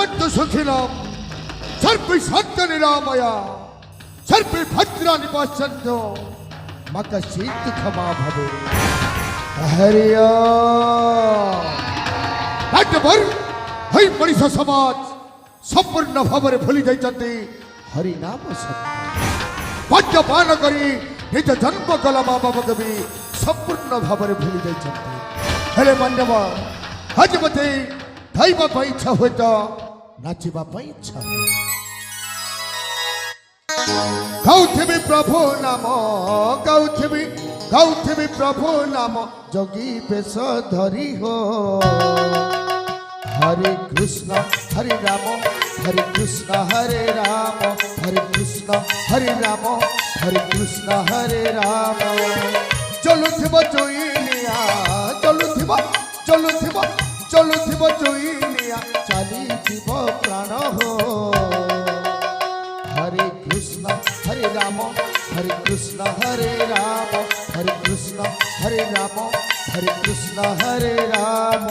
সত্য সুখিলাম সর্বে সত্য নিরাময়া সর্বে ভদ্রাণি পশ্যন্ত মাতা শীত ক্ষমা ভবে হরিয়া রাজ্যভর হই মଣିষ সমাজ সম্পূর্ণ ভাবে ভুলি যাইଛନ୍ତି হরি নাম সত্য মদ্যপান କରି ନିଜ ଜନ୍ମ କଲା ମା ବାପାକୁ ବି ସମ୍ପୂର୍ଣ୍ଣ ଭାବରେ ଭୁଲି ଯାଇଛନ୍ତି। ହେଲେ ମାନ୍ୟବ ଆଜି ମୋତେ ଖାଇବା ପାଇଁ ଇଚ୍ଛା ହୁଏ ତ ନାଚିବା ପାଇଁ ଇଚ୍ଛା ହୁଏ। ଗାଉଥିବି ପ୍ରଭୁ ନାମ ଗାଉଥିବି ପ୍ରଭୁ ନାମ ଯୋଗୀ ବେଶ ଧରି ହୋ हरे कृष्ण हरे राम हरे कृष्ण हरे राम हरे कृष्ण हरे राम हरे कृष्ण हरे राम चलुथिबो जोइनिया चलुथिबो जोइनिया चालिथिबो प्राण हो हरे कृष्ण हरे राम हरे कृष्ण हरे राम हरे कृष्ण हरे राम हरे कृष्ण हरे राम